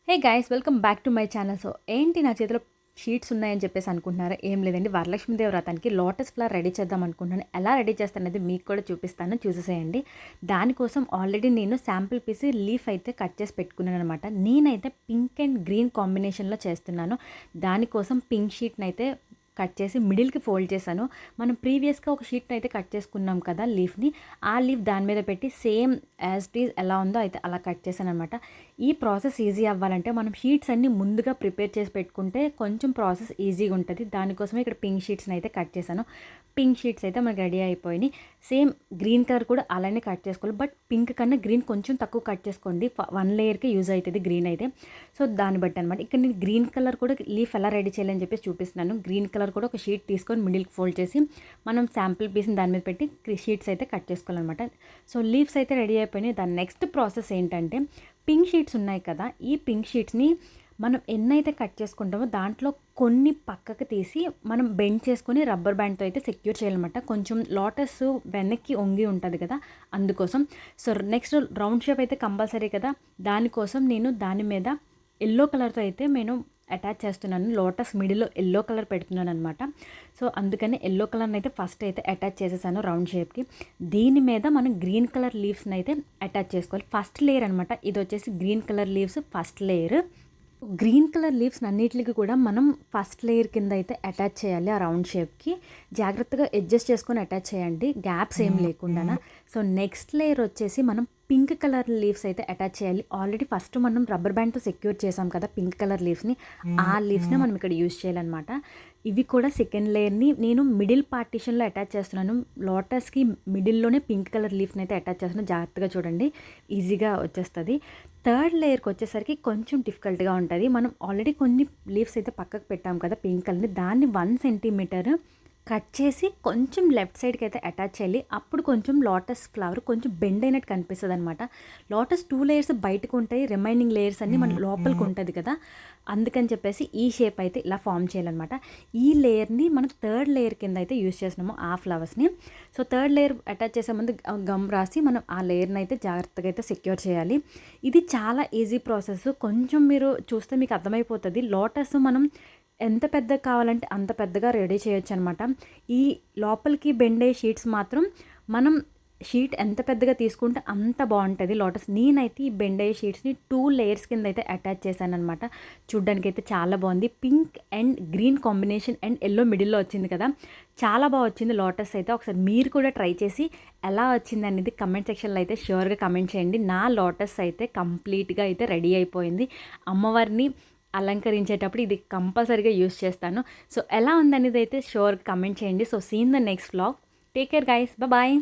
Hey guys, welcome back to my channel. So ఏంటి నా చేతిలో షీట్స్ ఉన్నాయని చెప్పేసి అనుకుంటున్నారా? ఏం లేదండి, వరలక్ష్మీదేవి వ్రతానికి లోటస్ ఫ్లవర్ రెడీ చేద్దాం అనుకుంటున్నాను. ఎలా రెడీ చేస్తాననేది మీకు కూడా చూపిస్తాను, చూసేసేయండి. దానికోసం ఆల్రెడీ నేను శాంపిల్ పీస్ లీఫ్ అయితే కట్ చేసి పెట్టుకున్నాను అనమాట. నేనైతే పింక్ అండ్ గ్రీన్ కాంబినేషన్లో చేస్తున్నాను. దానికోసం పింక్ షీట్ని అయితే కట్ చేసి మిడిల్కి ఫోల్డ్ చేశాను. మనం ప్రీవియస్గా ఒక షీట్ని అయితే కట్ చేసుకున్నాం కదా లీఫ్ని, ఆ లీఫ్ దాని మీద పెట్టి సేమ్ యాజ్ ఇట్ ఈజ్ ఎలా ఉందో అయితే అలా కట్ చేశాను అనమాట. ఈ ప్రాసెస్ ఈజీ అవ్వాలంటే మనం షీట్స్ అన్నీ ముందుగా ప్రిపేర్ చేసి పెట్టుకుంటే కొంచెం ప్రాసెస్ ఈజీగా ఉంటుంది. దానికోసమే ఇక్కడ పింక్ షీట్స్ని అయితే కట్ చేశాను. పింక్ షీట్స్ అయితే మనకి రెడీ అయిపోయినాయి. సేమ్ గ్రీన్ కలర్ కూడా అలానే కట్ చేసుకోవాలి, బట్ పింక్ కన్నా గ్రీన్ కొంచెం తక్కువ కట్ చేసుకోండి. 1 లేయర్కి యూజ్ అవుతుంది గ్రీన్ అయితే. సో దాన్ని బట్టి అనమాట. ఇక్కడ నేను గ్రీన్ కలర్ కూడా లీఫ్ ఎలా రెడీ చేయాలని చెప్పేసి చూపిస్తున్నాను. గ్రీన్ కలర్ కూడా ఒక షీట్ తీసుకొని మిడిల్కి ఫోల్డ్ చేసి మనం శాంపిల్ పీస్ని దాని మీద పెట్టి షీట్స్ అయితే కట్ చేసుకోవాలన్నమాట. సో లీవ్స్ అయితే రెడీ అయిపోయినాయి. దాని నెక్స్ట్ ప్రాసెస్ ఏంటంటే, పింక్ షీట్స్ ఉన్నాయి కదా, ఈ పింక్ షీట్స్ని మనం ఎన్నైతే కట్ చేసుకుంటామో దాంట్లో కొన్ని పక్కకు తీసి మనం బెండ్ చేసుకొని రబ్బర్ బ్యాండ్తో అయితే సెక్యూర్ చేయాలన్నమాట. కొంచెం లోటస్ వెనక్కి వంగి ఉంటుంది కదా, అందుకోసం. సో నెక్స్ట్ రౌండ్ షేప్ అయితే కంపల్సరీ కదా, దానికోసం నేను దాని మీద ఎల్లో కలర్తో అయితే నేను అటాచ్ చేస్తున్నాను. లోటస్ మిడిల్లో ఎల్లో కలర్ పెడుతున్నాను అనమాట. సో అందుకని ఎల్లో కలర్ని అయితే ఫస్ట్ అయితే అటాచ్ చేసేసాను రౌండ్ షేప్కి. దీని మీద మనం గ్రీన్ కలర్ లీవ్స్ని అయితే అటాచ్ చేసుకోవాలి. ఫస్ట్ లేయర్ అనమాట ఇది వచ్చేసి green colour leaves first layer. Green colour leaves అన్నిటికి కూడా మనం ఫస్ట్ లేయర్ కింద అయితే అటాచ్ చేయాలి. ఆ రౌండ్ షేప్కి జాగ్రత్తగా అడ్జస్ట్ చేసుకొని అటాచ్ చేయండి, గ్యాప్స్ ఏం లేకుండా. సో నెక్స్ట్ లేయర్ వచ్చేసి మనం పింక్ కలర్ లీవ్స్ అయితే అటాచ్ చేయాలి. ఆల్రెడీ ఫస్ట్ మనం రబ్బర్ బ్యాండ్తో సెక్యూర్ చేసాం కదా పింక్ కలర్ లీవ్స్ని, ఆ లీవ్స్ని మనం ఇక్కడ యూజ్ చేయాలన్నమాట. ఇవి కూడా సెకండ్ లేయర్ని నేను మిడిల్ పార్టీషన్లో అటాచ్ చేస్తున్నాను. లోటస్కి మిడిల్లోనే పింక్ కలర్ లీఫ్ని అయితే అటాచ్ చేస్తున్నాను. జాగ్రత్తగా చూడండి, ఈజీగా వచ్చేస్తుంది. థర్డ్ లేయర్కి వచ్చేసరికి కొంచెం డిఫికల్ట్గా ఉంటుంది. మనం ఆల్రెడీ కొన్ని లీవ్స్ అయితే పక్కకు పెట్టాం కదా పింక్ కలర్ని, దాన్ని 1 సెంటీమీటర్ కట్ చేసి కొంచెం లెఫ్ట్ సైడ్కి అయితే అటాచ్ చేయాలి. అప్పుడు కొంచెం లోటస్ ఫ్లవర్ కొంచెం బెండ్ అయినట్టు కనిపిస్తుంది అనమాట. లోటస్ 2 లేయర్స్ బయటకు ఉంటాయి, రిమైనింగ్ లేయర్స్ అన్నీ మన లోపలికి ఉంటుంది కదా, అందుకని చెప్పేసి ఈ షేప్ అయితే ఇలా ఫామ్ చేయాలన్నమాట. ఈ లేయర్ని మనం థర్డ్ లేయర్ కింద అయితే యూజ్ చేస్తున్నాము ఆ ఫ్లవర్స్ని. సో థర్డ్ లేయర్ అటాచ్ చేసే ముందు గమ్ రాసి మనం ఆ లేయర్ని అయితే జాగ్రత్తగా అయితే సెక్యూర్ చేయాలి. ఇది చాలా ఈజీ ప్రాసెస్. కొంచెం మీరు చూస్తే మీకు అర్థమైపోతుంది. లోటస్ మనం ఎంత పెద్దగా కావాలంటే అంత పెద్దగా రెడీ చేయొచ్చు అనమాట. ఈ లోపలికి బెండే షీట్స్ మాత్రం మనం షీట్ ఎంత పెద్దగా తీసుకుంటే అంత బాగుంటుంది లోటస్. నేనైతే ఈ బెండే షీట్స్ని 2 లేయర్స్ కింద అయితే అటాచ్ చేశాను అనమాట. చూడ్డానికి అయితే చాలా బాగుంది. Pink and green combination and yellow మిడిల్లో వచ్చింది కదా, చాలా బాగా వచ్చింది లోటస్ అయితే. ఒకసారి మీరు కూడా ట్రై చేసి ఎలా వచ్చింది అనేది కమెంట్ సెక్షన్లో అయితే ష్యూర్గా కమెంట్ చేయండి. నా లోటస్ అయితే కంప్లీట్గా అయితే రెడీ అయిపోయింది. అమ్మవారిని అలంకరించేటప్పుడు ఇది కంపల్సరీగా యూస్ చేస్తాను. సో ఎలా ఉందనేది అయితే షూర్గా కమెంట్ చేయండి. So see in the next vlog. Take care guys, bye.